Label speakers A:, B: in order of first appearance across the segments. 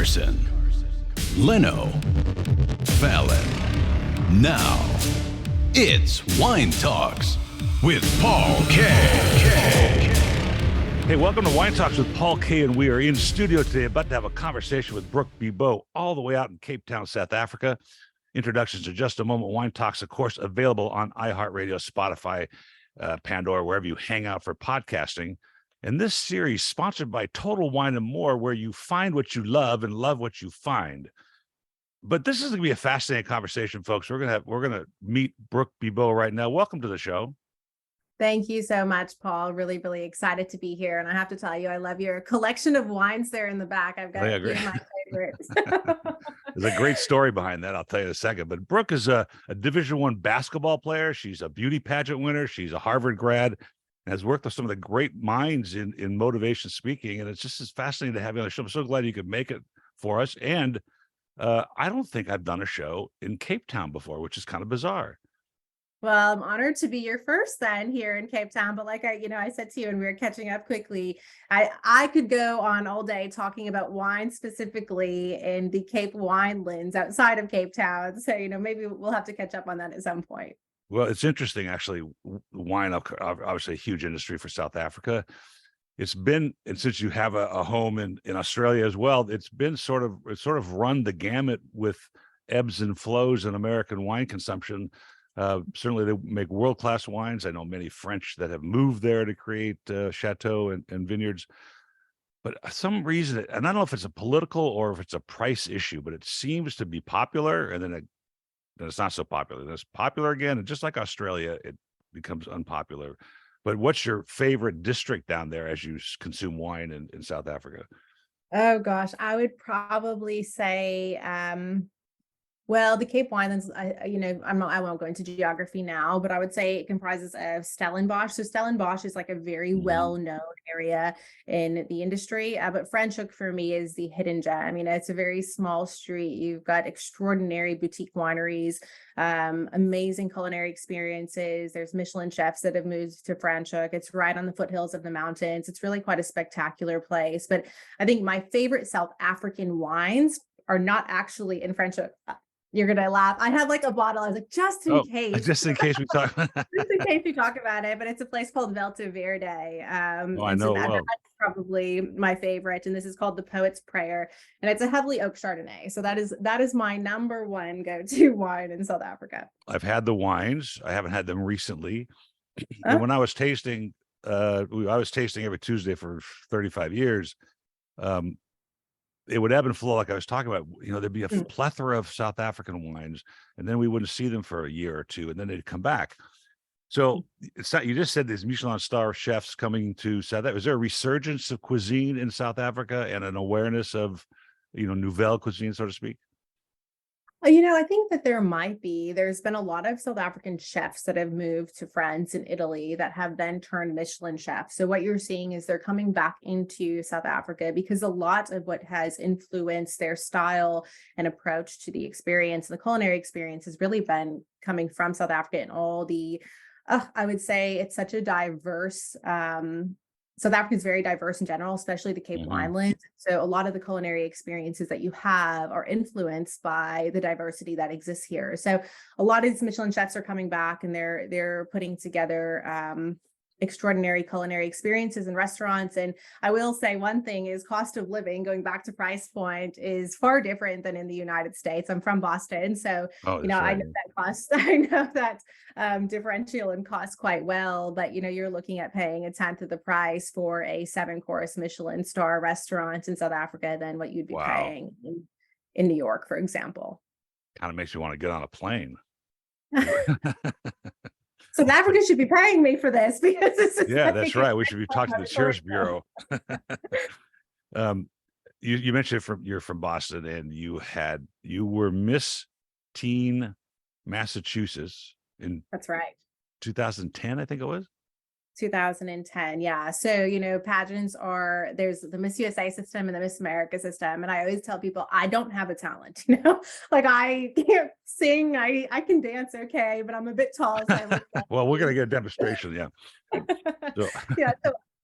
A: Carson, Leno, Fallon. Now, it's Wine Talks with Paul K.
B: Hey, welcome to Wine Talks with Paul K. And we are in studio today about to have a conversation with Brooke Bibeault all the way out in Cape Town, South Africa. Introductions in just a moment. Wine Talks, of course, available on iHeartRadio, Spotify, Pandora, wherever you hang out for podcasting. And this series sponsored by Total Wine and More, where you find what you love and love what you find. But this is going to be a fascinating conversation, folks. We're gonna meet Brooke Bibeault right now. Welcome to the show.
C: Thank you so much, Paul. Really, really excited to be here. And I have to tell you, I love your collection of wines there in the back. I've got a few of my favorites.
B: There's a great story behind that. I'll tell you in a second. But Brooke is a Division I basketball player. She's a beauty pageant winner. She's a Harvard grad and has worked with some of the great minds in motivation speaking. And it's just as fascinating to have you on the show. I'm so glad you could make it for us. And I don't think I've done a show in Cape Town before, which is kind of bizarre.
C: Well, I'm honored to be your first then here in Cape Town. But like I said to you, and we were catching up quickly, I could go on all day talking about wine specifically in the Cape winelands outside of Cape Town. So, maybe we'll have to catch up on that at some point.
B: Well, it's interesting, actually. Wine, obviously a huge industry for South Africa. It's been, and since you have a home in Australia as well, it's sort of run the gamut with ebbs and flows in American wine consumption. Certainly they make world-class wines. I know many French that have moved there to create chateau and vineyards, but some reason, and I don't know if it's a political or if it's a price issue, but it seems to be popular, and then it's not so popular. Then it's popular again, and just like Australia, it becomes unpopular. But what's your favorite district down there as you consume wine in South Africa?
C: Oh gosh, I would probably say, well, the Cape Winelands, I won't go into geography now, but I would say it comprises of Stellenbosch. So Stellenbosch is like a very well-known area in the industry, but Franschhoek for me is the hidden gem. It's a very small street. You've got extraordinary boutique wineries, amazing culinary experiences. There's Michelin chefs that have moved to Franschhoek. It's right on the foothills of the mountains. It's really quite a spectacular place. But I think my favorite South African wines are not actually in Franschhoek. You're going to laugh. I have like a bottle. I was like, just in case.
B: Just in case we talk.
C: Just in case we talk about it. But it's a place called Velta Verde.
B: I know.
C: That's probably my favorite. And this is called the Poet's Prayer. And it's a heavily oak Chardonnay. So that is my number one go-to wine in South Africa.
B: I've had the wines. I haven't had them recently. And when I was tasting, I was tasting every Tuesday for 35 years. It would ebb and flow, like I was talking about. There'd be a plethora of South African wines, and then we wouldn't see them for a year or two, and then they'd come back. So it's not, you just said these Michelin star chefs coming to South Africa. Is there a resurgence of cuisine in South Africa and an awareness of, nouvelle cuisine, so to speak?
C: I think that there might be. There's been a lot of South African chefs that have moved to France and Italy that have then turned Michelin chefs. So what you're seeing is they're coming back into South Africa because a lot of what has influenced their style and approach to the experience, the culinary experience, has really been coming from South Africa and all the, I would say it's such a diverse, South Africa is very diverse in general, especially the Cape Winelands. So a lot of the culinary experiences that you have are influenced by the diversity that exists here. So a lot of these Michelin chefs are coming back and they're putting together extraordinary culinary experiences in restaurants. And I will say one thing is cost of living, going back to price point, is far different than in the United States. I'm from Boston. So, I know that cost, I know that differential in cost quite well, but, you're looking at paying a tenth of the price for a 7-course Michelin star restaurant in South Africa than what you'd be paying in New York, for example.
B: Kind of makes you want to get on a plane.
C: South Africa should be paying me for this because this is
B: that's right. We should be talking to the Cheers Bureau. You mentioned you're from Boston, and you were Miss Teen Massachusetts in
C: that's right
B: 2010, I think it was.
C: 2010. Yeah. So, pageants there's the Miss USA system and the Miss America system. And I always tell people, I don't have a talent, like I can't sing. I can dance. Okay. But I'm a bit tall. So
B: well, we're going to get a demonstration. Yeah.
C: So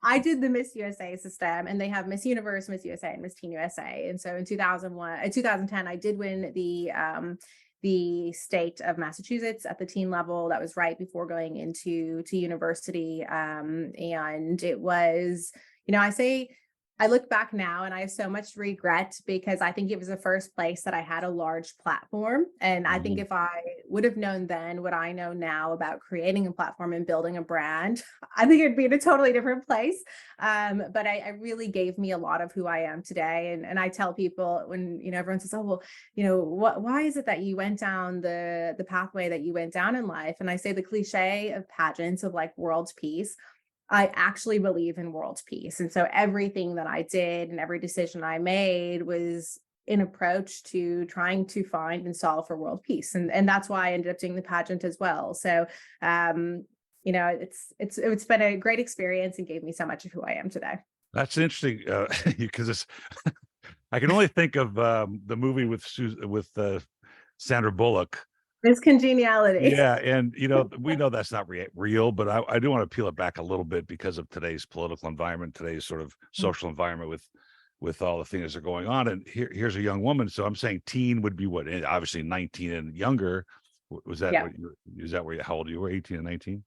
C: I did the Miss USA system, and they have Miss Universe, Miss USA, and Miss Teen USA. And so in 2010, I did win the state of Massachusetts at the teen level. That was right before going into university. And it was, I look back now and I have so much regret because I think it was the first place that I had a large platform. And I think if I would have known then what I know now about creating a platform and building a brand, I think it'd be in a totally different place. But I really gave me a lot of who I am today. And I tell people when, everyone says, oh, well, why is it that you went down the pathway that you went down in life? And I say the cliche of pageants of like world peace. I actually believe in world peace. And so everything that I did and every decision I made was an approach to trying to find and solve for world peace. And that's why I ended up doing the pageant as well. So, it's been a great experience and gave me so much of who I am today.
B: That's interesting because I can only think of the movie with Sandra Bullock.
C: There's congeniality.
B: Yeah, and we know that's not real, but I do want to peel it back a little bit because of today's political environment, today's sort of social environment with all the things that are going on. And here's a young woman. So I'm saying teen would be what? Obviously 19 and younger. Was that how old you were? 18 and 19?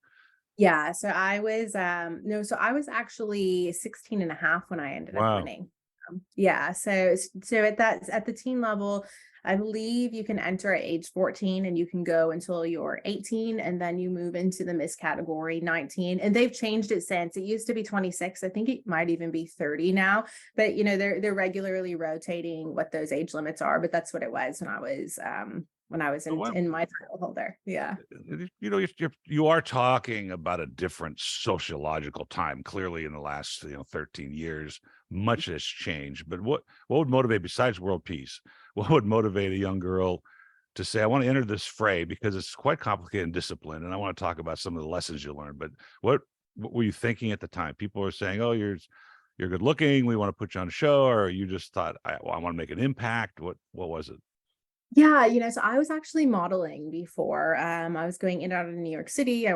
C: Yeah. So I was so I was actually 16 and a half when I ended up winning. Yeah. So at the teen level, I believe you can enter at age 14 and you can go until you're 18, and then you move into the Miss category 19. And they've changed it since. It used to be 26. I think it might even be 30 now, but they're regularly rotating what those age limits are, but that's what it was when I was in my title holder. Yeah.
B: You are talking about a different sociological time. Clearly in the last 13 years, much has changed. But what would motivate, besides world peace, what would motivate a young girl to say, I want to enter this fray because it's quite complicated and disciplined, and I want to talk about some of the lessons you learned. But what were you thinking at the time? People were saying, oh, you're good looking, we want to put you on a show, or you just thought, I want to make an impact? What was it?
C: Yeah, so I was actually modeling before. I was going in and out of New York City. I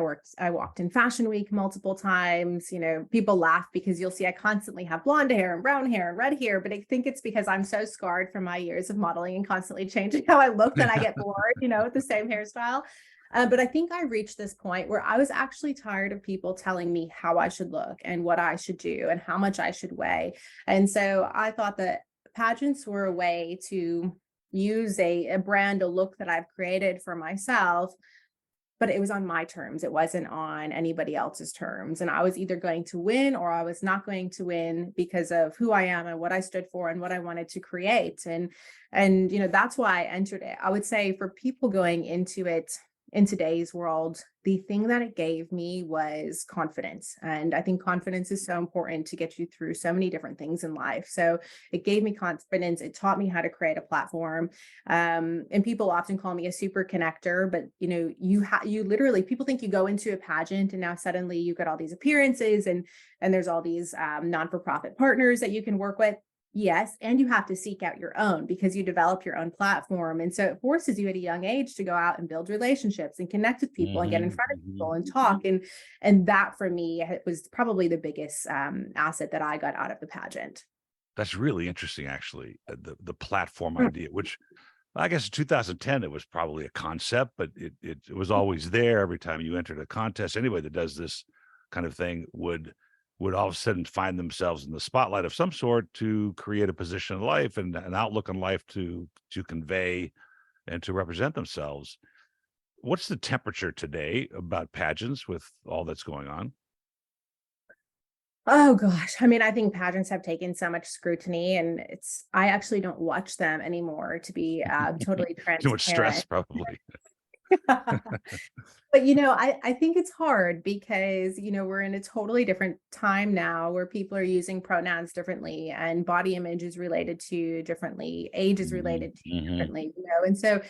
C: walked in Fashion Week multiple times. People laugh because you'll see I constantly have blonde hair and brown hair and red hair, but I think it's because I'm so scarred from my years of modeling and constantly changing how I look that I get bored, with the same hairstyle. But I think I reached this point where I was actually tired of people telling me how I should look and what I should do and how much I should weigh. And so I thought that pageants were a way to use a brand, a look that I've created for myself, but it was on my terms. It wasn't on anybody else's terms. And I was either going to win or I was not going to win because of who I am and what I stood for and what I wanted to create. And that's why I entered it. I would say for people going into it in today's world, the thing that it gave me was confidence. And I think confidence is so important to get you through so many different things in life. So it gave me confidence. It taught me how to create a platform. And people often call me a super connector, but you literally, people think you go into a pageant and now suddenly you get all these appearances and there's all these non-for-profit partners that you can work with. Yes. And you have to seek out your own because you develop your own platform. And so it forces you at a young age to go out and build relationships and connect with people and get in front of people and talk. And that for me was probably the biggest asset that I got out of the pageant.
B: That's really interesting, actually, the platform idea, which I guess in 2010, it was probably a concept, but it was always there. Every time you entered a contest, anybody that does this kind of thing would all of a sudden find themselves in the spotlight of some sort to create a position in life and an outlook on life to convey and to represent themselves. What's the temperature today about pageants with all that's going on?
C: Oh gosh. I mean, I think pageants have taken so much scrutiny and I actually don't watch them anymore, to be totally transparent.
B: Too much stress, probably.
C: But I think it's hard because we're in a totally different time now where people are using pronouns differently and body image is related to differently, age is related to differently, and so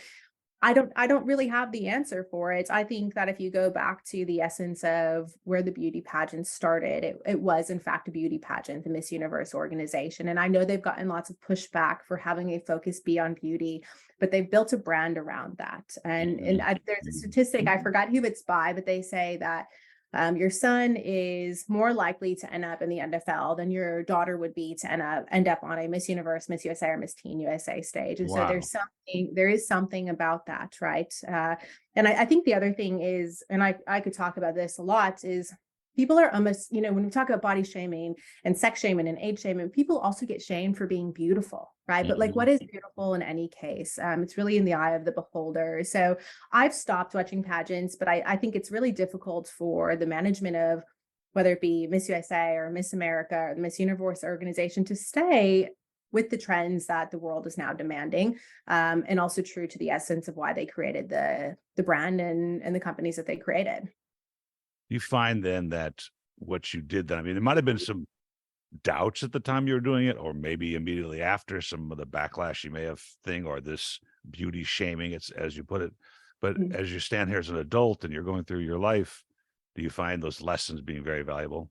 C: I don't really have the answer for it. I think that if you go back to the essence of where the beauty pageant started, it was in fact a beauty pageant, the Miss Universe organization. And I know they've gotten lots of pushback for having a focus be on beauty, but they've built a brand around that. And there's a statistic, I forgot who it's by, but they say that Your son is more likely to end up in the NFL than your daughter would be to end up on a Miss Universe, Miss USA, or Miss Teen USA stage. And so
B: Wow.
C: there is something about that, right? And I think the other thing is, and I could talk about this a lot, is people are almost, when we talk about body shaming and sex shaming and age shaming, people also get shamed for being beautiful, right? But like,
B: Mhm.
C: what is beautiful in any case? It's really in the eye of the beholder. So I've stopped watching pageants, but I think it's really difficult for the management of whether it be Miss USA or Miss America or the Miss Universe organization to stay with the trends that the world is now demanding, and also true to the essence of why they created the brand and the companies that they created.
B: You find then that what you did then, I mean, there might have been some doubts at the time you were doing it, or maybe immediately after, some of the backlash you may have or this beauty shaming, it's as you put it. But
C: Mm.
B: as you stand here as an adult and you're going through your life, do you find those lessons being very valuable?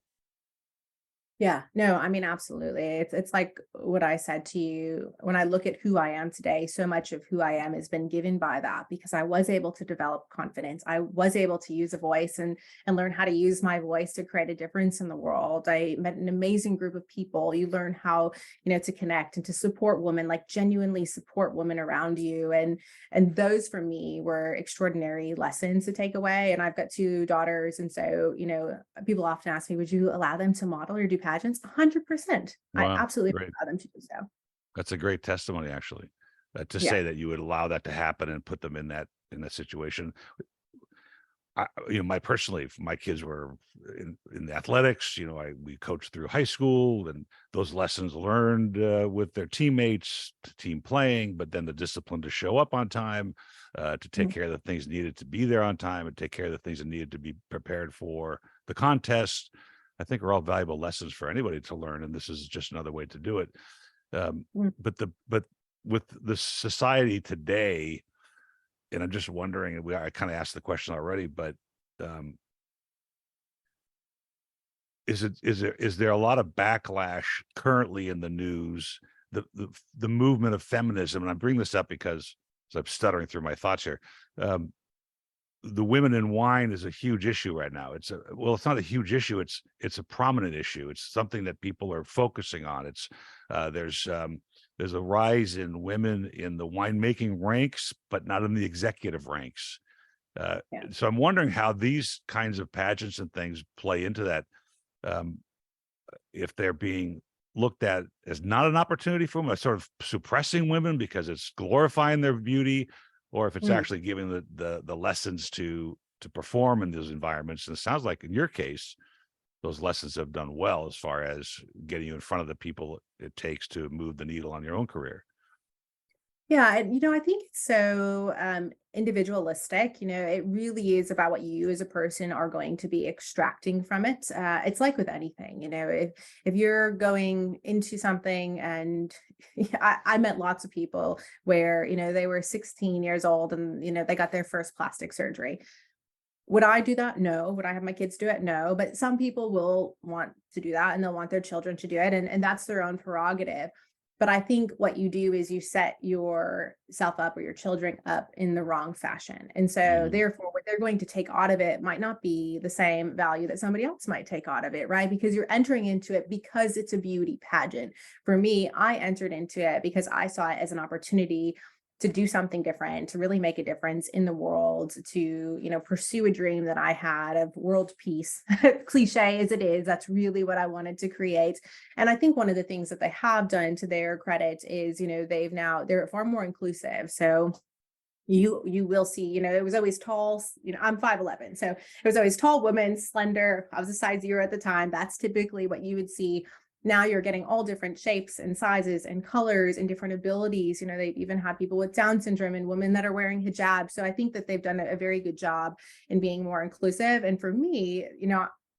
C: Yeah, no, I mean, absolutely. It's like what I said to you. When I look at who I am today, so much of who I am has been given by that because I was able to develop confidence. I was able to use a voice and learn how to use my voice to create a difference in the world. I met an amazing group of people. You learn how, to connect and to support women, like genuinely support women around you. And those for me were extraordinary lessons to take away. And I've got two daughters. And so, people often ask me, would you allow them to model or do pageants? 100%. I
B: Wow,
C: absolutely
B: great.
C: allow them to do so.
B: That's a great testimony, actually, to
C: Yeah.
B: say that you would allow that to happen and put them in that situation. My kids were in the athletics. We coached through high school, and those lessons learned with their teammates, to team playing, but then the discipline to show up on time, to take
C: Mm.
B: care of the things needed to be there on time, and take care of the things that needed to be prepared for the contest. I think are all valuable lessons for anybody to learn, and this is just another way to do it.
C: Mm.
B: But with the society today, and I'm just wondering, and I kind of asked the question already, but um, is there a lot of backlash currently in the news? The movement of feminism, and I bring this up because as I'm stuttering through my thoughts here. The women in wine is a huge issue right now. It's not a huge issue. It's a prominent issue. It's something that people are focusing on. There's a rise in women in the winemaking ranks, but not in the executive ranks. Uh,
C: Yeah.
B: so I'm wondering how these kinds of pageants and things play into that. Um, if they're being looked at as not an opportunity for them, sort of suppressing women because it's glorifying their beauty, or if it's
C: Mm.
B: actually giving the lessons to perform in those environments. And it sounds like in your case, those lessons have done well as far as getting you in front of the people it takes to move the needle on your own career.
C: Yeah, and I think it's so individualistic. It really is about what you as a person are going to be extracting from it. It's like with anything, if you're going into something, and I met lots of people where they were 16 years old and they got their first plastic surgery. Would I do that? No. Would I have my kids do it? No. But some people will want to do that and they'll want their children to do it. And that's their own prerogative. But I think what you do is you set yourself up or your children up in the wrong fashion. And so
B: Mhm.
C: therefore, what they're going to take out of it might not be the same value that somebody else might take out of it, right? Because you're entering into it because it's a beauty pageant. For me, I entered into it because I saw it as an opportunity to do something different, to really make a difference in the world, to, pursue a dream that I had of world peace. Cliche as it is, that's really what I wanted to create. And I think one of the things that they have done to their credit is, they're far more inclusive. So you will see, it was always tall, I'm 5'11. So it was always tall women, slender. I was a size 0 at the time. That's typically what you would see. Now you're getting all different shapes and sizes and colors and different abilities. They've even had people with Down syndrome and women that are wearing hijab. So I think that they've done a very good job in being more inclusive. And for me,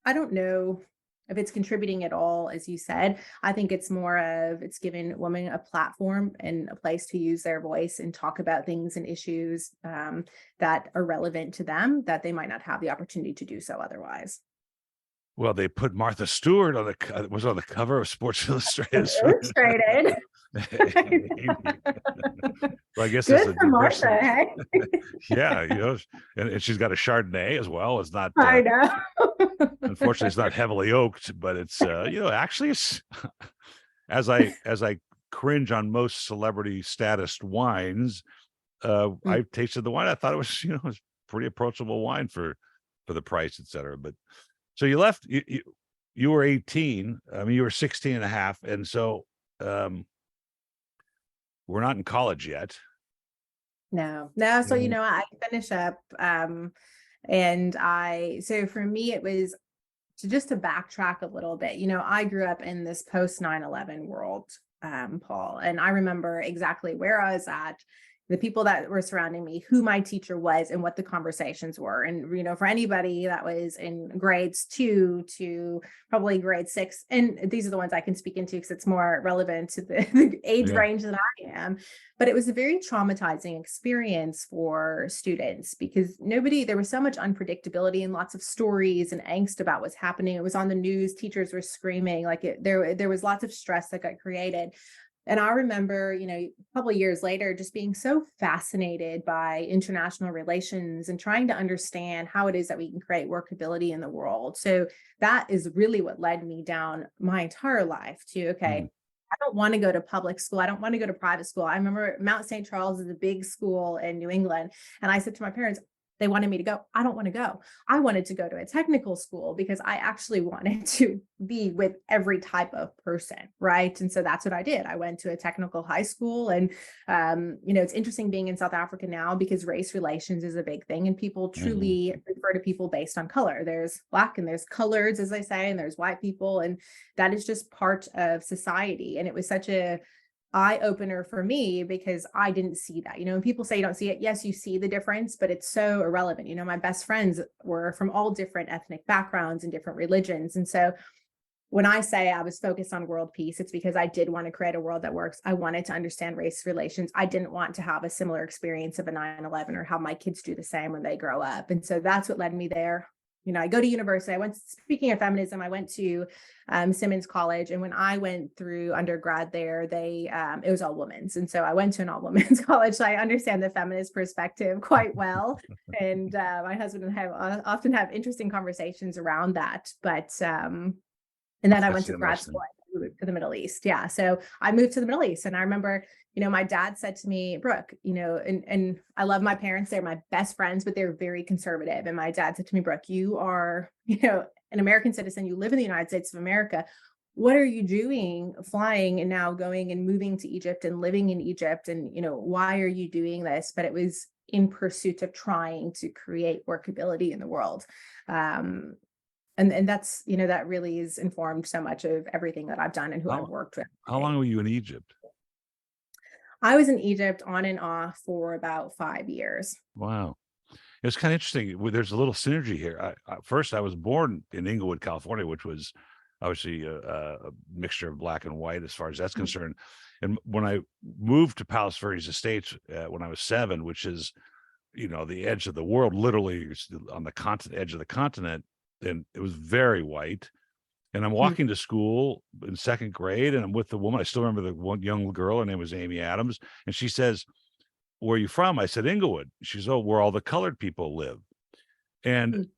C: I don't know if it's contributing at all, as you said. I think it's more of it's giving women a platform and a place to use their voice and talk about things and issues that are relevant to them that they might not have the opportunity to do so otherwise.
B: Well, they put Martha Stewart was on the cover of Sports Illustrated.
C: Illustrated.
B: So I guess that's
C: Good
B: a
C: for
B: diversity.
C: Martha, hey?
B: Yeah, and she's got a Chardonnay as well. It's not
C: I know.
B: unfortunately it's not heavily oaked, but it's actually it's as I cringe on most celebrity status wines, I tasted the wine. I thought it was, it was pretty approachable wine for the price, etc. But so you left, you were 18. I mean, you were 16 and a half. And so we're not in college yet.
C: No. So, I finish up, so for me, it was to backtrack a little bit, I grew up in this post 9/11 world, Paul, and I remember exactly where I was at, the people that were surrounding me, who my teacher was, and what the conversations were. And, for anybody that was in grades 2 to probably grade 6, and these are the ones I can speak into because it's more relevant to the age range that I am. But it was a very traumatizing experience for students because there was so much unpredictability and lots of stories and angst about what's happening. It was on the news, teachers were screaming, there was lots of stress that got created. And I remember, a couple of years later, just being so fascinated by international relations and trying to understand how it is that we can create workability in the world. So that is really what led me down my entire life to, okay, I don't want to go to public school. I don't want to go to private school. I remember Mount St. Charles is a big school in New England. And I said to my parents, they wanted me to go. I don't want to go. I wanted to go to a technical school because I actually wanted to be with every type of person, right? And so that's what I did. I went to a technical high school, and it's interesting being in South Africa now because race relations is a big thing, and people truly refer to people based on color. There's Black and there's coloreds, as I say, and there's white people, and that is just part of society. And it was such a eye opener for me because I didn't see that. When people say you don't see it, yes, you see the difference, but it's so irrelevant. My best friends were from all different ethnic backgrounds and different religions. And so when I say I was focused on world peace, it's because I did want to create a world that works. I wanted to understand race relations. I didn't want to have a similar experience of a 9/11 or have my kids do the same when they grow up. And so that's what led me there. I go to university. Speaking of feminism, I went to Simmons College. And when I went through undergrad there, it was all women's. And so I went to an all women's college. So I understand the feminist perspective quite well. And my husband and I often have interesting conversations around that. But, and then I went to grad school to the Middle East. Yeah. So I moved to the Middle East. And I remember, my dad said to me, Brooke, and I love my parents. They're my best friends, but they're very conservative. And my dad said to me, Brooke, you are, an American citizen. You live in the United States of America. What are you doing flying and now going and moving to Egypt and living in Egypt? And, why are you doing this? But it was in pursuit of trying to create workability in the world. And that's, that really has informed so much of everything that I've done and who I've worked with.
B: How long were you in Egypt?
C: I was in Egypt on and off for about 5 years.
B: Wow. It's kind of interesting. There's a little synergy here. First, I was born in Inglewood, California, which was obviously a mixture of Black and white as far as that's concerned. And when I moved to Palos Verdes Estates when I was 7, which is, the edge of the world, literally on the edge of the continent, and it was very white. And I'm walking to school in 2nd grade, and I'm with the woman. I still remember the one young girl. Her name was Amy Adams. And she says, "Where are you from?" I said, "Inglewood." She says, "Oh, where all the colored people live." And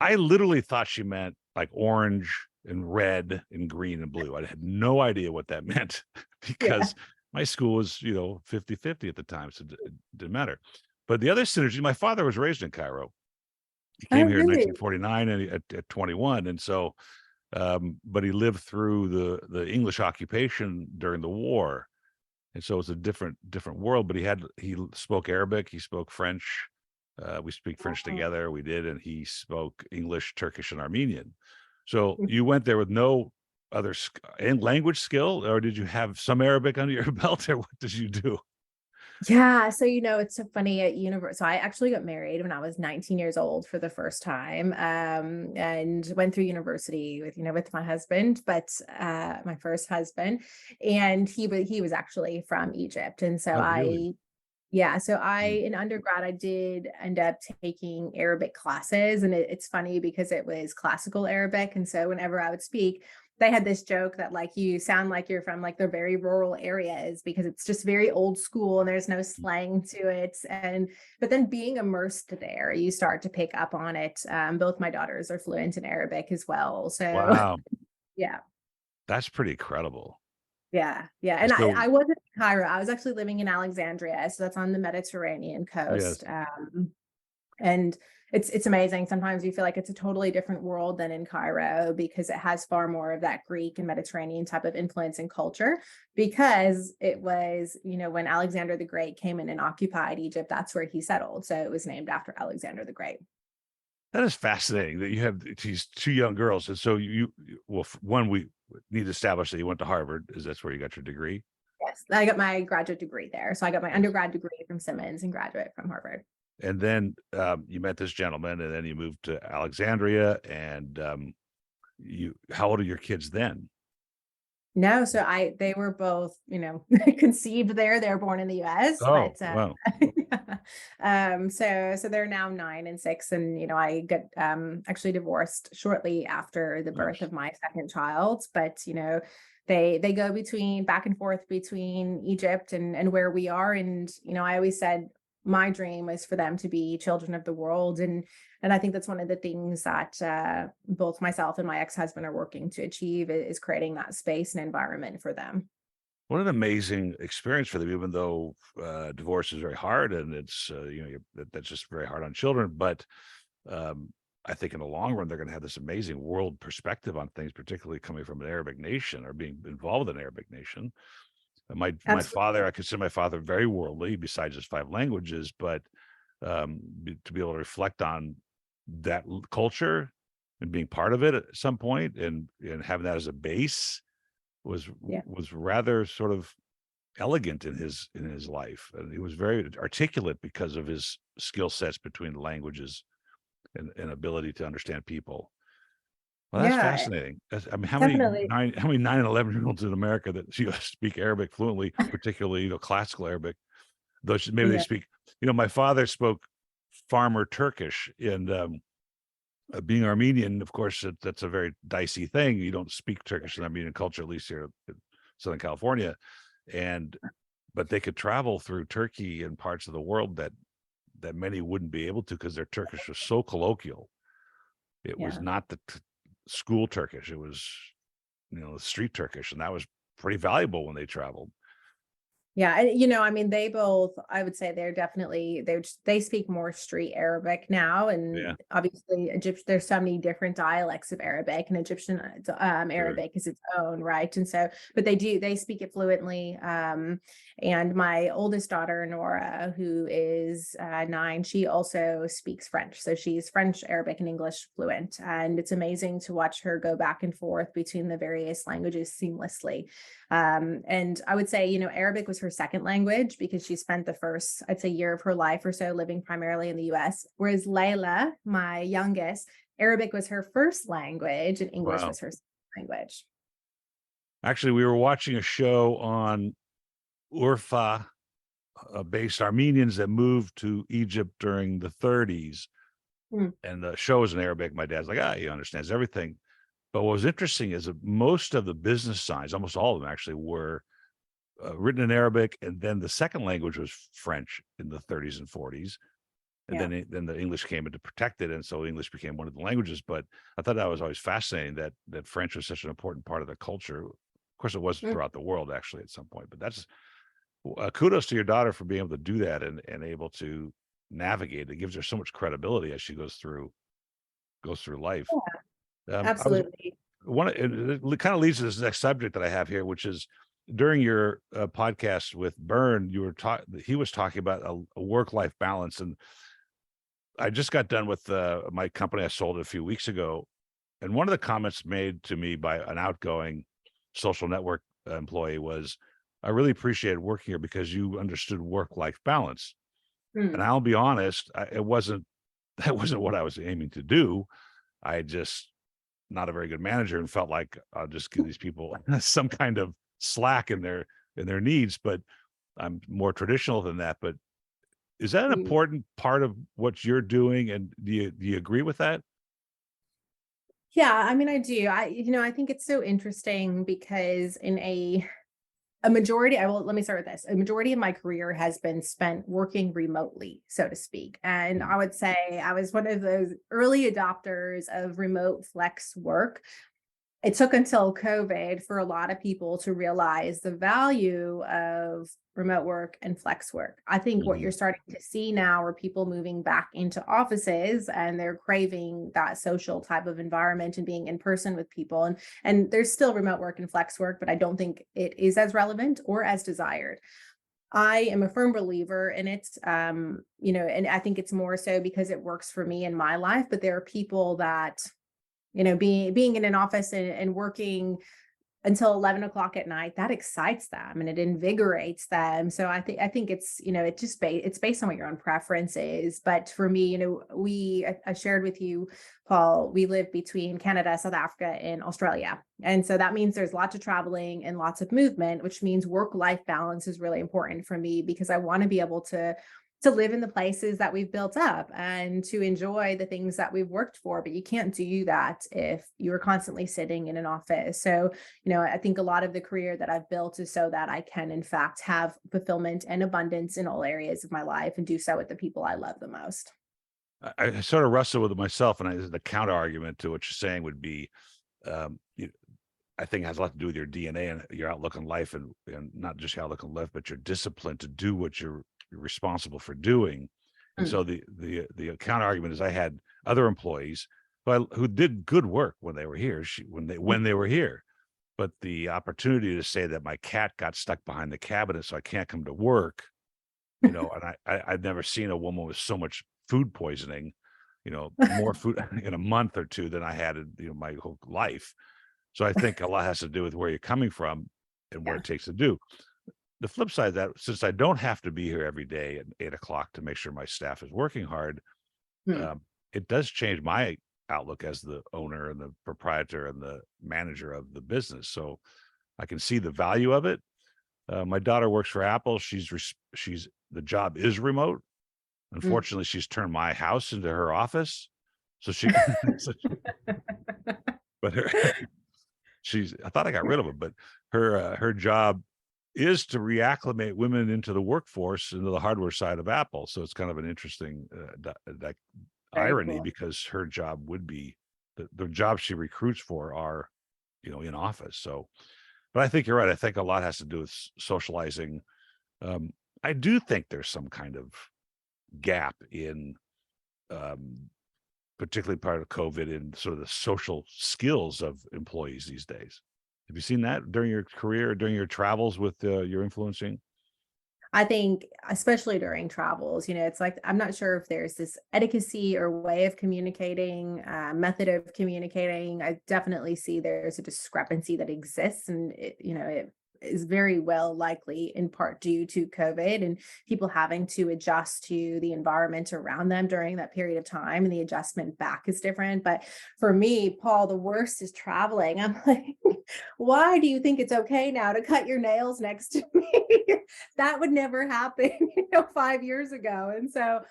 B: I literally thought she meant like orange and red and green and blue. I had no idea what that meant because my school was, 50-50 at the time. So it didn't matter. But the other synergy, my father was raised in Cairo. He came here in 1949 and at 21. And so, but he lived through the English occupation during the war. And so it's a different world, but he spoke Arabic, he spoke French. We speak French together. We did. And he spoke English, Turkish, and Armenian. So you went there with no other language skill, or did you have some Arabic under your belt, or what did you do?
C: Yeah. So, it's so funny at university. So I actually got married when I was 19 years old for the first time, and went through university with my husband, but my first husband, and he was actually from Egypt. And so
B: Really?
C: in undergrad, I did end up taking Arabic classes, and it's funny because it was classical Arabic. And so whenever I would speak, they had this joke that like you sound like you're from like the very rural areas because it's just very old school and there's no slang to it. But then being immersed there, you start to pick up on it. Both my daughters are fluent in Arabic as well. So
B: Wow,
C: yeah.
B: that's pretty incredible.
C: Yeah. Yeah. And
B: So
C: I wasn't in Cairo. I was actually living in Alexandria. So that's on the Mediterranean
B: yes,
C: coast. And it's amazing. Sometimes you feel like it's a totally different world than in Cairo because it has far more of that Greek and Mediterranean type of influence and culture, because it was, when Alexander the Great came in and occupied Egypt, that's where he settled. So it was named after Alexander the Great.
B: that is fascinating that you have these two young girls. And so well, one, we need to establish that you went to Harvard, is that's where you got your degree?
C: Yes, I got my graduate degree there. So I got my
B: Yes.
C: undergrad degree from Simmons and graduate from Harvard.
B: And then you met this gentleman, and then you moved to Alexandria. And how old are your kids then?
C: No, so they were both, conceived there. They were born in the US,
B: Oh,
C: but
B: wow.
C: so they're now 9 and 6. And I got actually divorced shortly after the birth of my second child. But they go back and forth between Egypt and where we are. And I always said my dream was for them to be children of the world. And I think that's one of the things that both myself and my ex-husband are working to achieve, is creating that space and environment for them.
B: What an amazing experience for them, even though divorce is very hard, and it's, that's just very hard on children. But I think in the long run, they're going to have this amazing world perspective on things, particularly coming from an Arabic nation or being involved in an Arabic nation. My father, I consider my father very worldly, besides his 5 languages, but to be able to reflect on that culture and being part of it at some point, and having that as a base was rather sort of elegant in his life. And he was very articulate because of his skill sets between languages and ability to understand people. Well, that's fascinating. I mean, how many
C: Definitely.
B: 9 and 11-year-olds in America that speak Arabic fluently, particularly classical Arabic, though maybe they
C: Yeah.
B: speak. My father spoke farmer Turkish, and being Armenian, of course, that's a very dicey thing. You don't speak Turkish in Armenian culture, at least here in Southern California, but they could travel through Turkey and parts of the world that many wouldn't be able to, because their Turkish was so colloquial. It was not the school Turkish; it was, the street Turkish, and that was pretty valuable when they traveled.
C: Yeah. And, I mean, they both, I would say they speak more street Arabic now. And obviously there's so many different dialects of Arabic, and Egyptian Arabic is its own, right? And so, but they speak it fluently. And my oldest daughter, Nora, who is 9, she also speaks French. So she's French, Arabic, and English fluent. And it's amazing to watch her go back and forth between the various languages seamlessly. And I would say, Arabic was her second language, because she spent the first, I'd say, year of her life or so living primarily in the US. Whereas Layla, my youngest, Arabic was her first language and English was her second language.
B: Actually, we were watching a show on Urfa based Armenians that moved to Egypt during the 30s. And the show was in Arabic. My dad's like, he understands everything. But what was interesting is that most of the business signs, almost all of them actually, were written in Arabic, and then the second language was French in the 30s and 40s, and then the English came in to protect it, and so English became one of the languages. But I thought that was always fascinating, that French was such an important part of the culture. Of course, it was throughout the world actually at some point. But that's kudos to your daughter for being able to do that and able to navigate. It gives her so much credibility as she goes through life.
C: Absolutely.
B: It kind of leads to this next subject that I have here, which is during your podcast with Byrne, he was talking about a work-life balance. And I just got done with my company. I sold it a few weeks ago. And one of the comments made to me by an outgoing social network employee was, I really appreciated working here because you understood work-life balance. And I'll be honest, that wasn't what I was aiming to do. I just not a very good manager and felt like I'll just give these people some kind of slack in their needs. But I'm more traditional than that. But is that an important part of what you're doing? And do you agree with that?
C: Yeah, I mean, I do. I think it's so interesting because in a majority, let me start with this. A majority of my career has been spent working remotely, so to speak. And
B: Mm.
C: I would say I was one of those early adopters of remote flex work. It took until COVID for a lot of people to realize the value of remote work and flex work. I think what
B: Mhm.
C: you're starting to see now are people moving back into offices and they're craving that social type of environment and being in person with people. And there's still remote work and flex work, but I don't think it is as relevant or as desired. I am a firm believer in it. And I think it's more so because it works for me in my life, but there are people that being in an office and working until 11 o'clock at night, that excites them and it invigorates them. So I think it's, it's based on what your own preference is. But for me, I shared with you, Paul, we live between Canada, South Africa, and Australia. And so that means there's lots of traveling and lots of movement, which means work-life balance is really important for me because I want to be able to live in the places that we've built up and to enjoy the things that we've worked for. But you can't do that if you're constantly sitting in an office. So, I think a lot of the career that I've built is so that I can, in fact, have fulfillment and abundance in all areas of my life and do so with the people I love the most.
B: I sort of wrestle with it myself, and the counter argument to what you're saying would be, um, you, I think it has a lot to do with your DNA and your outlook on life, and not just your outlook on life, but your discipline to do what you're responsible for doing. And
C: Mm,
B: so the counter argument is I had other employees who did good work when they were here,
C: mm.
B: when they were here, but the opportunity to say that my cat got stuck behind the cabinet, so I can't come to work, and I'd never seen a woman with so much food poisoning, more food in a month or two than I had in, my whole life. So I think a lot has to do with where you're coming from and what
C: Yeah.
B: it takes to do. The flip side of that, since I don't have to be here every day at 8 o'clock to make sure my staff is working hard,
C: Mm,
B: um, it does change my outlook as the owner and the proprietor and the manager of the business. So I can see the value of it. My daughter works for Apple. She's the job is remote.
C: mm.
B: Unfortunately, she's turned my house into her office. So she, so, but her, I thought I got rid of him, but her job is to reacclimate women into the workforce, into the hardware side of Apple. So it's kind of an interesting
C: Very
B: irony
C: cool.
B: because her job would be the jobs she recruits for are, in office. So, but I think you're right. I think a lot has to do with socializing. Um, I do think there's some kind of gap in, um, particularly part of COVID, in sort of the social skills of employees these days. Have you seen that during your career, during your travels with your influencing?
C: I think, especially during travels, it's like I'm not sure if there's this etiquette or way of communicating, method of communicating. I definitely see there's a discrepancy that exists, and it is very well likely in part due to COVID and people having to adjust to the environment around them during that period of time, and the adjustment back is different. But for me, Paul, the worst is traveling. I'm like, why do you think it's okay now to cut your nails next to me? That would never happen, 5 years ago. And so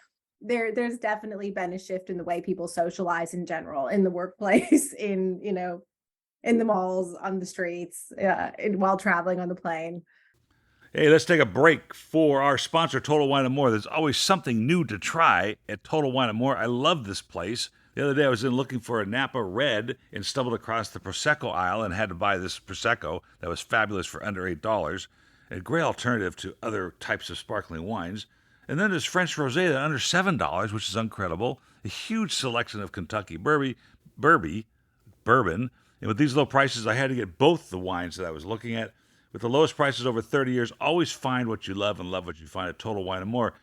C: there's definitely been a shift in the way people socialize in general, in the workplace, in the malls, on the streets, while traveling on the plane.
B: Hey, let's take a break for our sponsor, Total Wine & More. There's always something new to try at Total Wine & More. I love this place. The other day I was in looking for a Napa Red and stumbled across the Prosecco aisle and had to buy this Prosecco that was fabulous for under $8. A great alternative to other types of sparkling wines. And then there's French Rosé at under $7, which is incredible. A huge selection of Kentucky bourbon. And with these low prices, I had to get both the wines that I was looking at. With the lowest prices over 30 years, always find what you love and love what you find at Total Wine & More.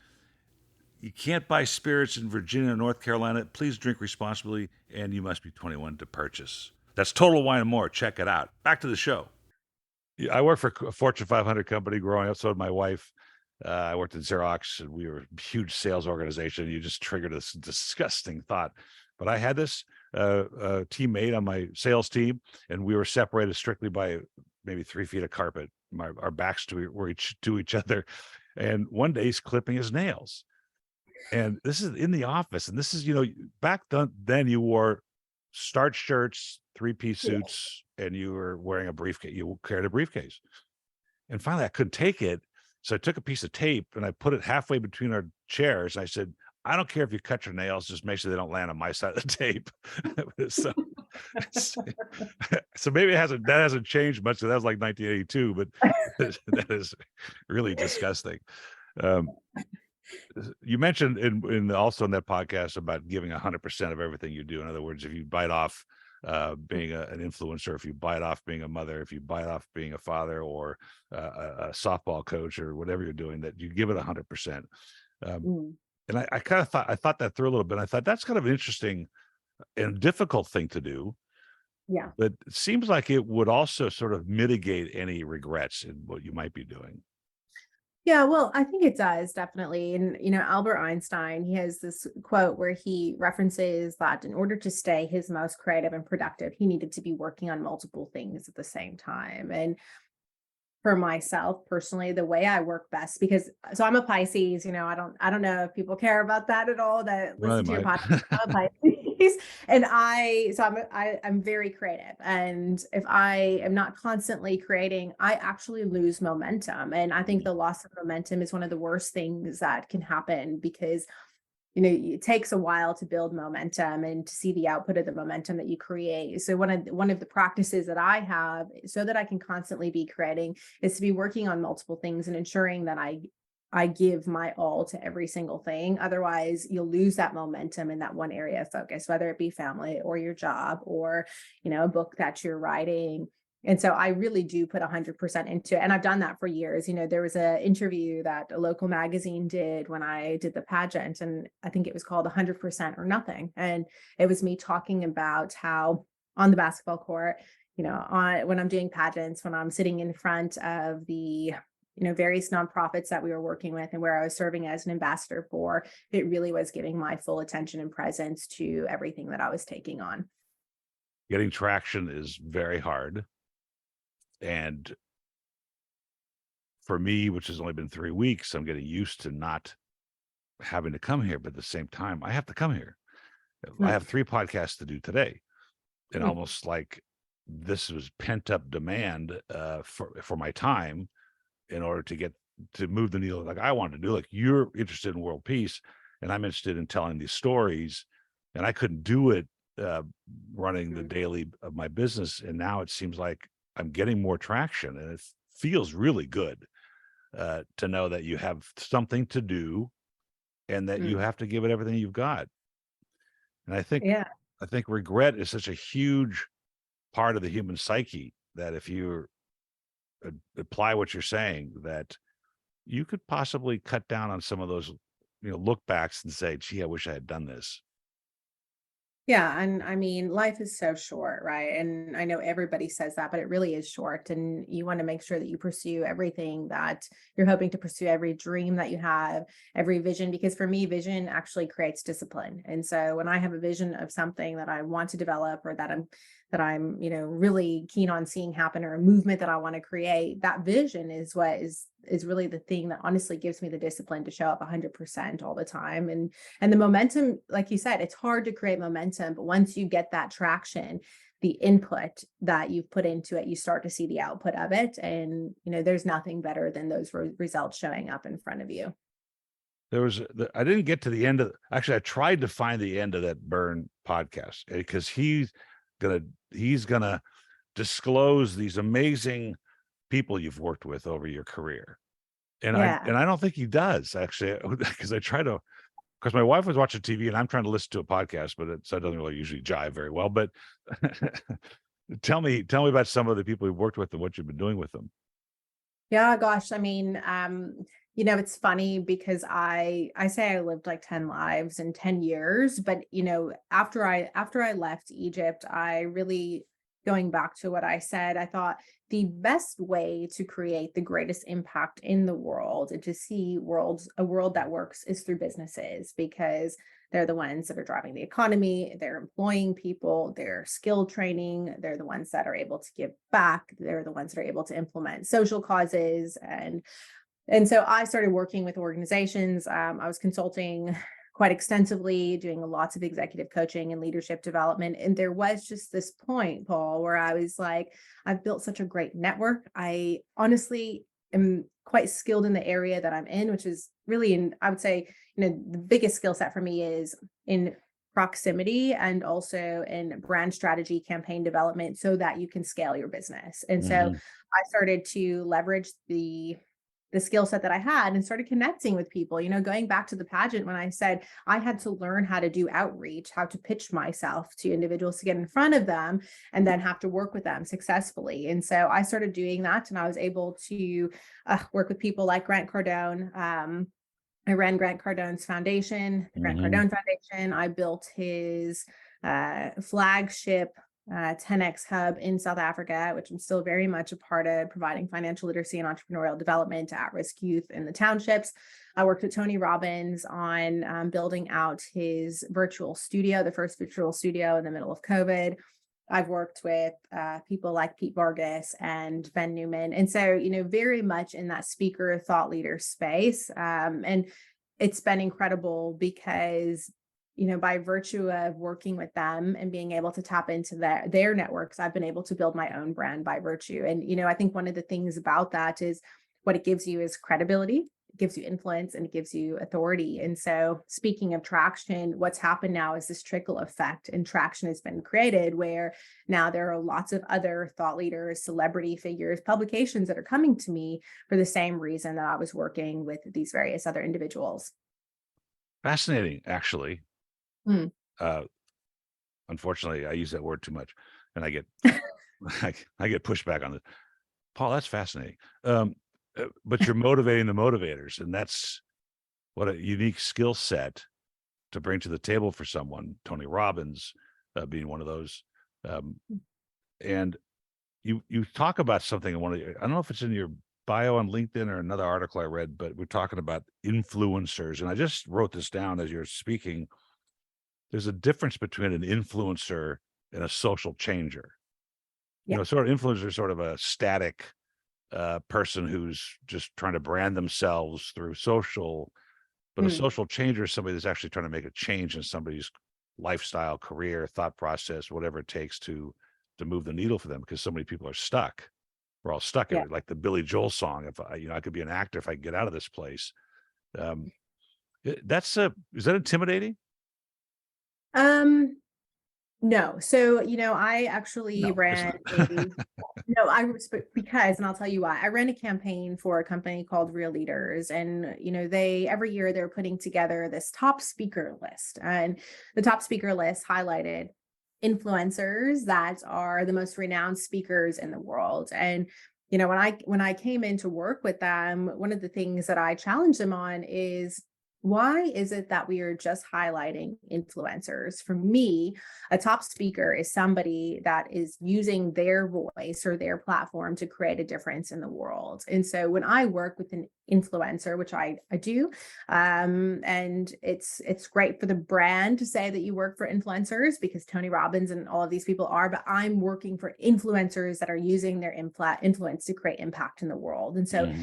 B: You can't buy spirits in Virginia or North Carolina. Please drink responsibly, and you must be 21 to purchase. That's Total Wine & More. Check it out. Back to the show. Yeah, I worked for a Fortune 500 company growing up. So did my wife. I worked at Xerox, and we were a huge sales organization. You just triggered this disgusting thought. But I had this teammate on my sales team, and we were separated strictly by maybe 3 feet of carpet. Our backs to each other. And one day he's clipping his nails. And this is in the office. And this is, back then you wore starch shirts, three-piece
C: Yeah.
B: suits, and you were wearing a briefcase. You carried a briefcase. And finally, I couldn't take it. So I took a piece of tape and I put it halfway between our chairs. And I said, I don't care if you cut your nails, just make sure they don't land on my side of the tape. so, so maybe that hasn't changed much. So that was like 1982, but that is really disgusting. You mentioned also in that podcast about giving 100% of everything you do. In other words, if you bite off being an influencer, if you bite off being a mother, if you bite off being a father or a softball coach or whatever you're doing, that you give it 100%. And I kind of thought that through a little bit. I thought that's kind of an interesting and difficult thing to do.
C: Yeah.
B: But it seems like it would also sort of mitigate any regrets in what you might be doing.
C: Yeah, well, I think it does definitely. And, Albert Einstein, he has this quote where he references that in order to stay his most creative and productive, he needed to be working on multiple things at the same time. And for myself personally, the way I work best, because I'm a Pisces, I don't know if people care about that at all that listen to your podcast. I'm a Pisces. And I'm very creative. And if I am not constantly creating, I actually lose momentum. And I think the loss of momentum is one of the worst things that can happen because it takes a while to build momentum and to see the output of the momentum that you create. So one of the practices that I have so that I can constantly be creating is to be working on multiple things and ensuring that I give my all to every single thing. Otherwise, you'll lose that momentum in that one area of focus, whether it be family or your job or, a book that you're writing. And so I really do put 100% into it. And I've done that for years. There was an interview that a local magazine did when I did the pageant, and I think it was called 100% or Nothing. And it was me talking about how on the basketball court, when I'm doing pageants, when I'm sitting in front of the various nonprofits that we were working with and where I was serving as an ambassador for, it really was giving my full attention and presence to everything that I was taking on.
B: Getting traction is very hard. And for me, which has only been 3 weeks, I'm getting used to not having to come here. But at the same time, I have to come here. I have 3 podcasts to do today. And almost like this was pent up demand for my time in order to move the needle like I wanted to do. Like you're interested in world peace and I'm interested in telling these stories. And I couldn't do it running the daily of my business. And now it seems like I'm getting more traction and it feels really good to know that you have something to do and that you have to give it everything you've got. And I think regret is such a huge part of the human psyche that if you apply what you're saying, that you could possibly cut down on some of those, look backs and say, gee, I wish I had done this.
C: Yeah. And I mean, life is so short, right? And I know everybody says that, but it really is short. And you want to make sure that you pursue everything that you're hoping to pursue, every dream that you have, every vision, because for me, vision actually creates discipline. And so when I have a vision of something that I want to develop or that I'm, really keen on seeing happen, or a movement that I want to create, that vision is what is really the thing that honestly gives me the discipline to show up 100% all the time. And the momentum, like you said, it's hard to create momentum, but once you get that traction, the input that you've put into it, you start to see the output of it. And, there's nothing better than those results showing up in front of you.
B: I didn't get to the end of, actually, I tried to find the end of that Burn podcast because he's gonna disclose these amazing people you've worked with over your career. And I don't think he does actually, because because my wife was watching TV and I'm trying to listen to a podcast, but it doesn't really usually jive very well. But tell me about some of the people you've worked with and what you've been doing with them.
C: Yeah, gosh. I mean, it's funny because I say I lived like 10 lives in 10 years, but after I left Egypt, I really, going back to what I said, I thought the best way to create the greatest impact in the world and to see a world that works is through businesses, because they're the ones that are driving the economy, they're employing people, they're skill training, they're the ones that are able to give back, they're the ones that are able to implement social causes. And so I started working with organizations. I was consulting quite extensively, doing lots of executive coaching and leadership development. And there was just this point, Paul, where I was like, I've built such a great network. I honestly am quite skilled in the area that I'm in, which is really I would say, the biggest skill set for me is in proximity and also in brand strategy, campaign development, so that you can scale your business. And so I started to leverage the skill set that I had and started connecting with people, going back to the pageant, when I said I had to learn how to do outreach, how to pitch myself to individuals to get in front of them and then have to work with them successfully. And so I started doing that, and I was able to work with people like Grant Cardone. I ran Grant Cardone's foundation, the Grant Cardone Foundation. I built his flagship 10X hub in South Africa, which I'm still very much a part of, providing financial literacy and entrepreneurial development to at-risk youth in the townships. I worked with Tony Robbins on building out his virtual studio, the first virtual studio in the middle of COVID. I've worked with people like Pete Vargas and Ben Newman. And so, very much in that speaker thought leader space. And it's been incredible because, by virtue of working with them and being able to tap into their networks, I've been able to build my own brand by virtue. And, I think one of the things about that is what it gives you is credibility. It gives you influence, and it gives you authority. And so, speaking of traction, what's happened now is this trickle effect, and traction has been created where now there are lots of other thought leaders, celebrity figures, publications that are coming to me for the same reason that I was working with these various other individuals.
B: Fascinating, actually. Unfortunately, I use that word too much, and I get I get pushback on it. Paul, that's fascinating. But you're motivating the motivators, and that's what a unique skill set to bring to the table for someone. Tony Robbins being one of those. And you talk about something in I don't know if it's in your bio on LinkedIn or another article I read, but we're talking about influencers. And I just wrote this down as you're speaking. There's a difference between an influencer and a social changer.
C: Yeah.
B: Sort of influencer, sort of a static person who's just trying to brand themselves through social, but a social changer is somebody that's actually trying to make a change in somebody's lifestyle, career, thought process, whatever it takes to move the needle for them, because so many people are stuck. We're all stuck in it, like the Billy Joel song. If I could be an actor if I could get out of this place. Is that intimidating?
C: No. So, I actually ran because, and I'll tell you why. I ran a campaign for a company called Real Leaders, and, every year they're putting together this top speaker list, and the top speaker list highlighted influencers that are the most renowned speakers in the world. And, when I came in to work with them, one of the things that I challenged them on is, why is it that we are just highlighting influencers? For me, a top speaker is somebody that is using their voice or their platform to create a difference in the world. And so when I work with an influencer, which I do, and it's great for the brand to say that you work for influencers, because Tony Robbins and all of these people are, but I'm working for influencers that are using their influence to create impact in the world. And so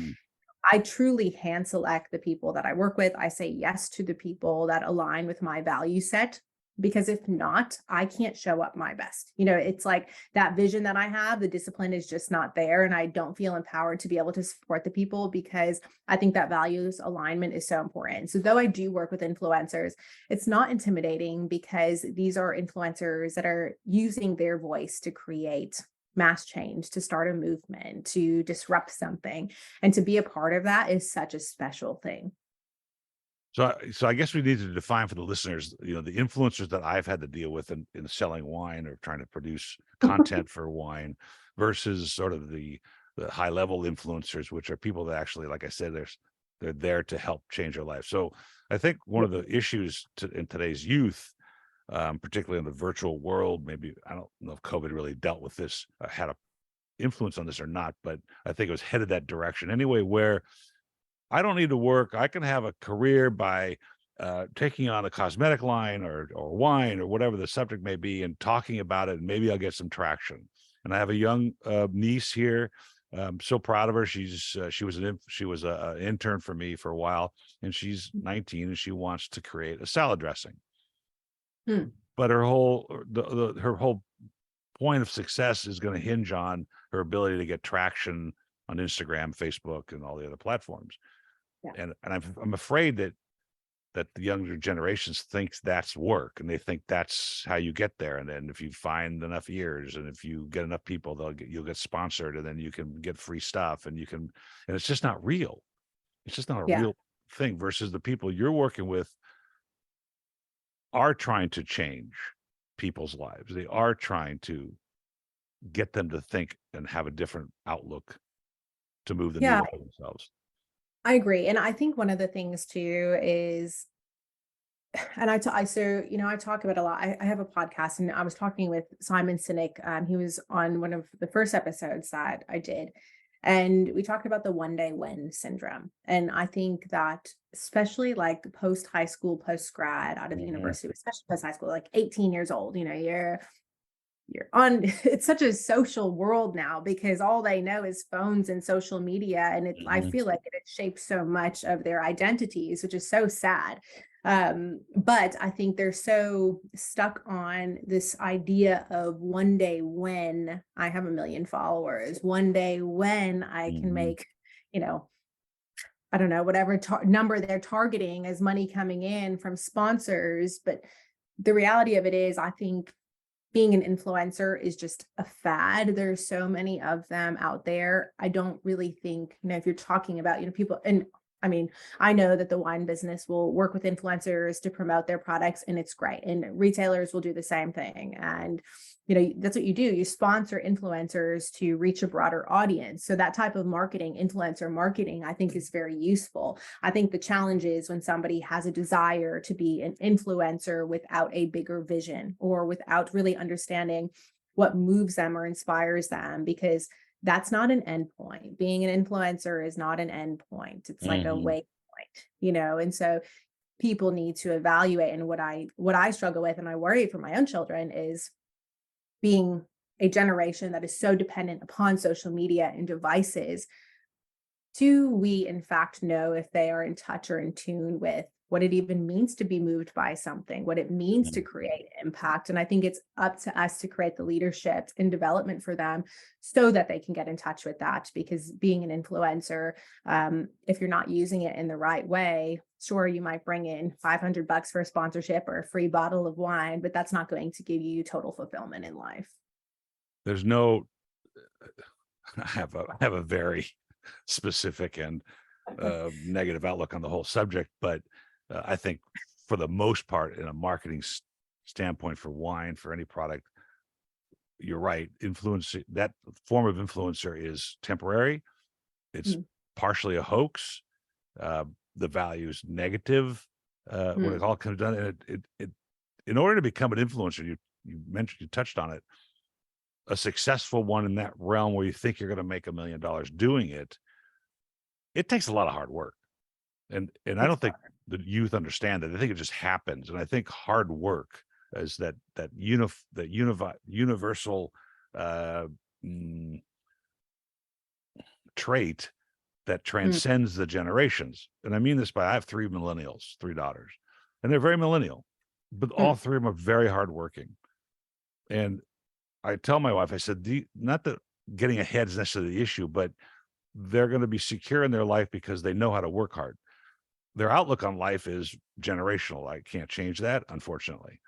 C: I truly hand select the people that I work with. I say yes to the people that align with my value set, because if not, I can't show up my best. It's like that vision that I have, the discipline is just not there. And I don't feel empowered to be able to support the people, because I think that values alignment is so important. So though I do work with influencers, it's not intimidating, because these are influencers that are using their voice to create mass change, to start a movement, to disrupt something. And to be a part of that is such a special thing.
B: So I guess we need to define for the listeners, the influencers that I've had to deal with in selling wine or trying to produce content for wine, versus sort of the high level influencers, which are people that actually, like I said, they're there to help change their life. So I think one of the issues in today's youth, particularly in the virtual world, maybe, I don't know if COVID really dealt with this, had a influence on this or not, but I think it was headed that direction anyway, where I don't need to work. I can have a career by taking on a cosmetic line or wine or whatever the subject may be, and talking about it, and maybe I'll get some traction. And I have a young niece here I'm so proud of her. She was an intern for me for a while, and she's 19 and she wants to create a salad dressing. But her whole point of success is going to hinge on her ability to get traction on Instagram, Facebook, and all the other platforms.
C: Yeah.
B: And I'm afraid that the younger generations thinks that's work, and they think that's how you get there. And then if you find enough ears and if you get enough people, you'll get sponsored, and then you can get free stuff, and it's just not real. It's just not a real thing, versus the people you're working with are trying to change people's lives. They are trying to get them to think and have a different outlook to move the needle for themselves.
C: I agree. And I think one of the things too is, and I talk about a lot. I have a podcast, and I was talking with Simon Sinek. He was on one of the first episodes that I did. And we talked about the one day win syndrome. And I think that especially like post high school, post grad out of the university, especially post high school, like 18 years old, you're on, it's such a social world now because all they know is phones and social media. And I feel like it shapes so much of their identities, which is so sad. But I think they're so stuck on this idea of one day when I have 1 million followers, one day when I can make, I don't know, whatever number they're targeting as money coming in from sponsors. But the reality of it is, I think being an influencer is just a fad. There's so many of them out there. I don't really think, if you're talking about, people, and I mean, I know that the wine business will work with influencers to promote their products, and it's great. And retailers will do the same thing. And, that's what you do. You sponsor influencers to reach a broader audience. So that type of marketing, influencer marketing, I think is very useful. I think the challenge is when somebody has a desire to be an influencer without a bigger vision or without really understanding what moves them or inspires them, because that's not an end point. Being an influencer is not an end point. It's like a waypoint, and so people need to evaluate. And what I struggle with, and I worry for my own children, is being a generation that is so dependent upon social media and devices. Do we in fact know if they are in touch or in tune with what it even means to be moved by something, what it means to create impact? And I think it's up to us to create the leadership and development for them so that they can get in touch with that. Because being an influencer, if you're not using it in the right way, sure, you might bring in $500 for a sponsorship or a free bottle of wine, but that's not going to give you total fulfillment in life.
B: I have a very specific and negative outlook on the whole subject, but I think for the most part, in a marketing standpoint for wine, for any product, you're right. That form of influencer is temporary. It's partially a hoax. The value is negative when it all comes down. And it in order to become an influencer, you touched on it, a successful one in that realm where you think you're going to make $1 million doing it, it takes a lot of hard work. And I don't think the youth understand that. I think it just happens. And I think hard work is that universal trait that transcends the generations. And I mean this by, I have 3 millennials, 3 daughters, and they're very millennial, but all 3 of them are very hardworking. And I tell my wife, I said, not that getting ahead is necessarily the issue, but they're going to be secure in their life because they know how to work hard. Their outlook on life is generational. I can't change that, unfortunately.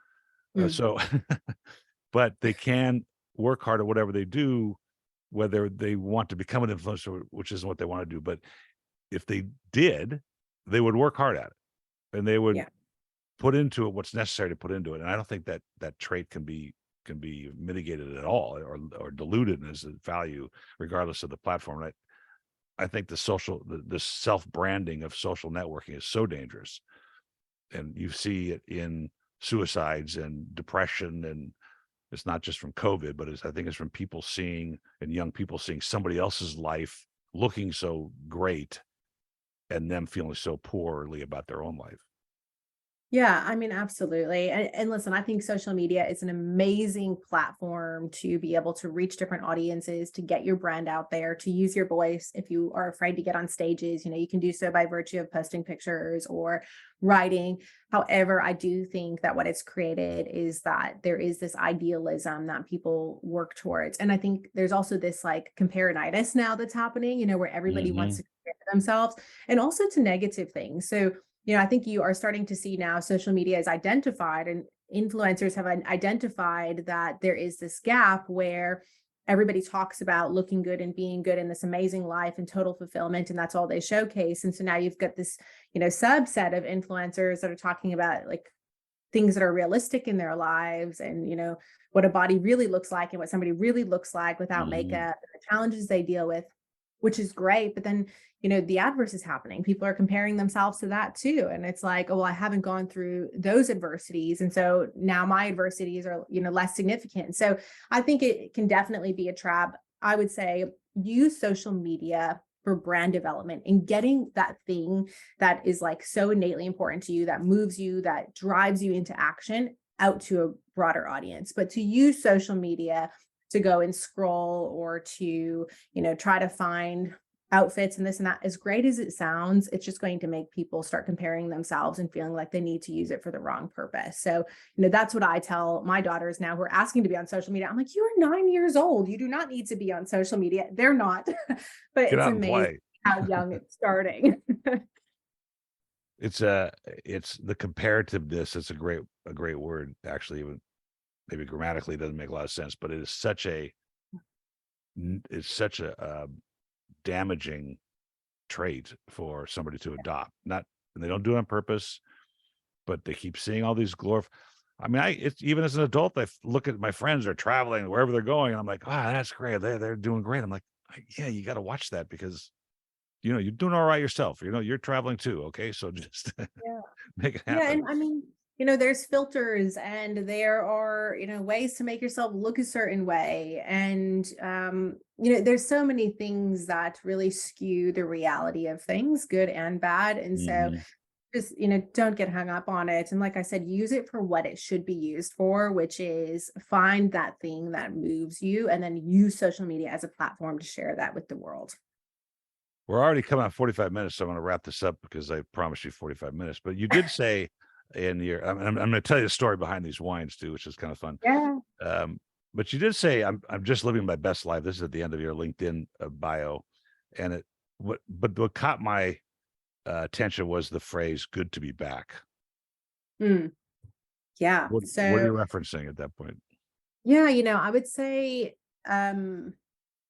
B: But they can work hard at whatever they do, whether they want to become an influencer, which isn't what they want to do. But if they did, they would work hard at it, and they would put into it what's necessary to put into it. And I don't think that trait can be mitigated at all or diluted in its value, regardless of the platform. I think the self-branding of social networking is so dangerous. And you see it in suicides and depression, and it's not just from COVID, but I think it's from people seeing, and young people seeing, somebody else's life looking so great and them feeling so poorly about their own life.
C: Yeah, I mean, absolutely. And listen, I think social media is an amazing platform to be able to reach different audiences, to get your brand out there, to use your voice. If you are afraid to get on stages, you can do so by virtue of posting pictures or writing. However, I do think that what it's created is that there is this idealism that people work towards. And I think there's also this like comparinitis now that's happening, where everybody wants
B: Hmm.
C: to compare themselves and also to negative things. So I think you are starting to see now social media is identified and influencers have identified that there is this gap where everybody talks about looking good and being good in this amazing life and total fulfillment, and that's all they showcase. And so now you've got this, subset of influencers that are talking about like things that are realistic in their lives and, what a body really looks like and what somebody really looks like without
B: Hmm.
C: makeup and the challenges they deal with, which is great. But then, the adverse is happening. People are comparing themselves to that too. And it's like, oh, well, I haven't gone through those adversities. And so now my adversities are, less significant. So I think it can definitely be a trap. I would say use social media for brand development and getting that thing that is like so innately important to you, that moves you, that drives you into action out to a broader audience. But to use social media to go and scroll or to, try to find outfits and this and that, as great as it sounds, it's just going to make people start comparing themselves and feeling like they need to use it for the wrong purpose. So, that's what I tell my daughters now who are asking to be on social media. I'm like, you are 9 years old. You do not need to be on social media. They're not, but
B: Get
C: it's
B: out and
C: amazing
B: play.
C: how young it's starting.
B: It's the comparativeness. It's a great word, actually. Even maybe grammatically it doesn't make a lot of sense, but it's such a damaging trait for somebody to adopt. Not, and they don't do it on purpose, but they keep seeing all these I mean, it's even as an adult, look at my friends are traveling wherever they're going, and I'm like, ah, that's great. They're doing great. I'm like, yeah, you got to watch that because you're doing all right yourself. You're traveling too. Okay, so just
C: Yeah.
B: make it
C: Yeah,
B: happen.
C: and I mean, there's filters and there are, ways to make yourself look a certain way. And there's so many things that really skew the reality of things, good and bad. And so
B: Hmm.
C: just, don't get hung up on it. And like I said, use it for what it should be used for, which is find that thing that moves you and then use social media as a platform to share that with the world.
B: We're already coming on 45 minutes, so I'm going to wrap this up because I promised you 45 minutes. But you did say in your, I'm going to tell you the story behind these wines too, which is kind of fun.
C: Yeah.
B: Um, but you did say I'm just living my best life. This is at the end of your LinkedIn bio, and what caught my attention was the phrase "good to be back."
C: Mm, yeah.
B: What are
C: So
B: you referencing at that point?
C: yeah, I would say um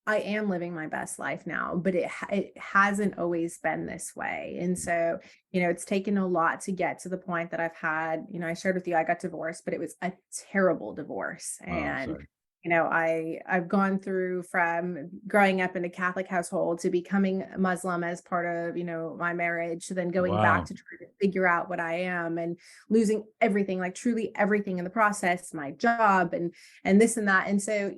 C: I am living my best life now, but it hasn't always been this way. And so, it's taken a lot to get to the point that I've had, I shared with you I got divorced, but it was a terrible divorce.
B: Oh,
C: And
B: sorry.
C: I've gone through from growing up in a Catholic household to becoming Muslim as part of, my marriage, to then going back
B: Wow.
C: to try to figure out what I am and losing everything, like truly everything in the process, my job and this and that. And so,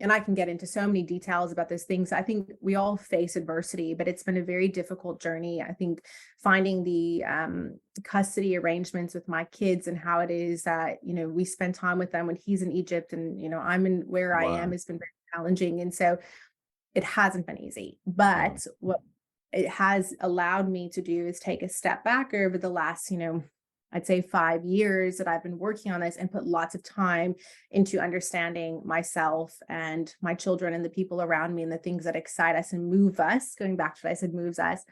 C: and I can get into so many details about those things. I think we all face adversity, but it's been a very difficult journey. I think finding the custody arrangements with my kids and how it is that, we spend time with them when he's in Egypt and, I'm in where I am
B: Wow.
C: has been very challenging. And so it hasn't been easy,
B: Wow.
C: but what it has allowed me to do is take a step back over the last, I'd say 5 years that I've been working on this and put lots of time into understanding myself and my children and the people around me and the things that excite us and move us, going back to what I said, moves us,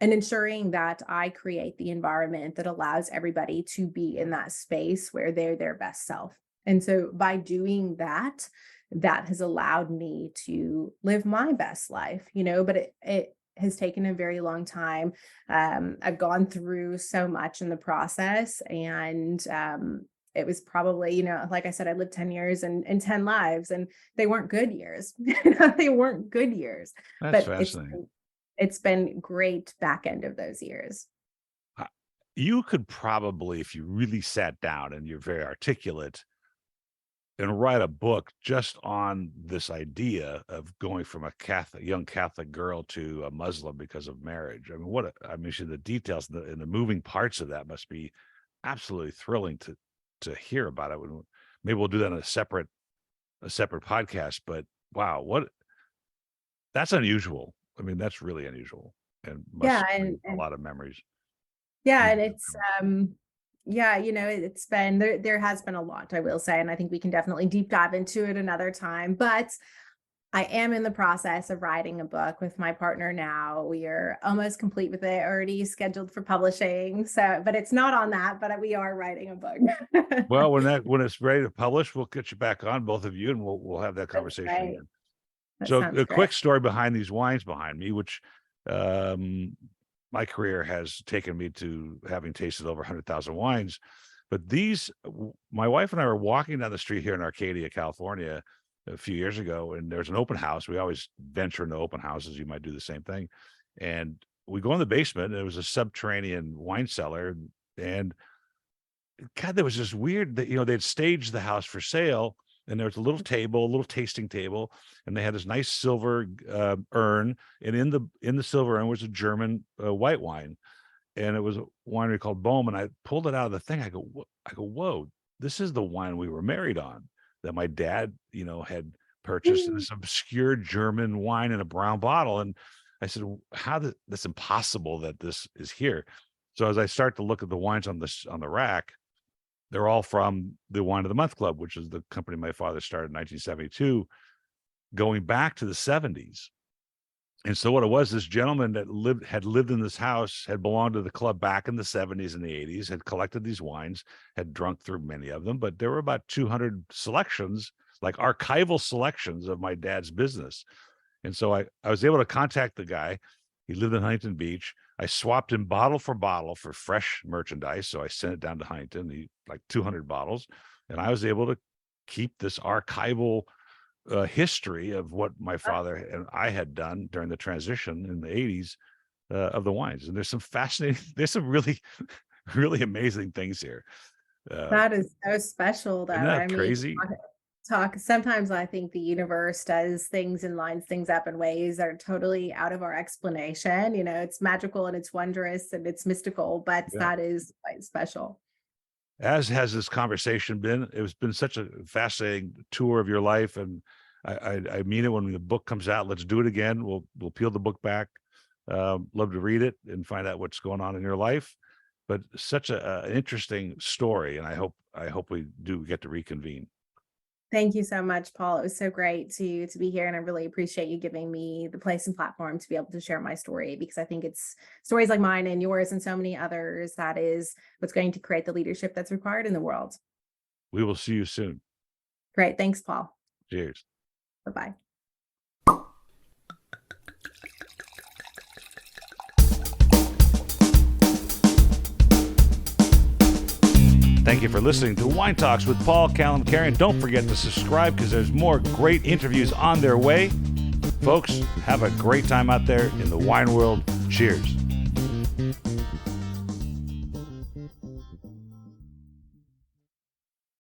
C: and ensuring that I create the environment that allows everybody to be in that space where they're their best self. And so by doing that, that has allowed me to live my best life, but it has taken a very long time. I've gone through so much in the process, and it was probably, like I said, I lived 10 years and 10 lives, and they weren't good years. They weren't good years,
B: That's
C: but
B: fascinating.
C: it's been great back end of those years.
B: Uh, You could probably, if you really sat down and you're very articulate, and write a book just on this idea of going from a young Catholic girl to a Muslim because of marriage. I mean, the details and the moving parts of that must be absolutely thrilling to hear about it. Maybe we'll do that on a separate podcast. But wow, that's unusual. I mean, that's really unusual, and must bring a lot of memories.
C: Yeah, and it's yeah, it's been there has been a lot, I will say, and I think we can definitely deep dive into it another time. But I am in the process of writing a book with my partner now. We are almost complete with it, already scheduled for publishing. So, but it's not on that, but we are writing a book.
B: Well, when it's ready to publish, we'll get you back on, both of you, and we'll have that conversation again. So a quick story behind these wines behind me, which my career has taken me to having tasted over 100,000 wines. But my wife and I were walking down the street here in Arcadia, California, a few years ago, and there's an open house. We always venture into open houses. You might do the same thing. And we go in the basement, and it was a subterranean wine cellar. And God, that was just weird that, they'd staged the house for sale, and there was a little table, a little tasting table, and they had this nice silver urn, and in the silver urn was a German white wine, and it was a winery called Bohm. And I pulled it out of the thing. I go, whoa, this is the wine we were married on, that my dad, had purchased, this obscure German wine in a brown bottle. And I said, that's impossible that this is here. So as I start to look at the wines on the rack, they're all from the Wine of the Month Club, which is the company my father started in 1972, going back to the 70s. And so what it was, this gentleman that had lived in this house, had belonged to the club back in the 70s and the 80s, had collected these wines, had drunk through many of them, but there were about 200 selections, like archival selections of my dad's business. And so I was able to contact the guy. He lived in Huntington Beach. I swapped him bottle for fresh merchandise. So I sent it down to Huntington, like 200 bottles. And I was able to keep this archival history of what my father and I had done during the transition in the 80s of the wines. And there's some really, really amazing things here.
C: That is so special.
B: Isn't that crazy?
C: Sometimes I think the universe does things and lines things up in ways that are totally out of our explanation. It's magical and it's wondrous and it's mystical, but that is quite special.
B: As has this conversation been. It's been such a fascinating tour of your life, and I mean it. When the book comes out, let's do it again. We'll peel the book back. Love to read it and find out what's going on in your life. But such an interesting story, and I hope we do get to reconvene.
C: Thank you so much, Paul. It was so great to be here, and I really appreciate you giving me the place and platform to be able to share my story, because I think it's stories like mine and yours and so many others that is what's going to create the leadership that's required in the world.
B: We will see you soon.
C: Great. Thanks, Paul.
B: Cheers.
C: Bye-bye.
B: Thank you for listening to Wine Talks with Paul Kalamkarian. Don't forget to subscribe, because there's more great interviews on their way. Folks, have a great time out there in the wine world. Cheers.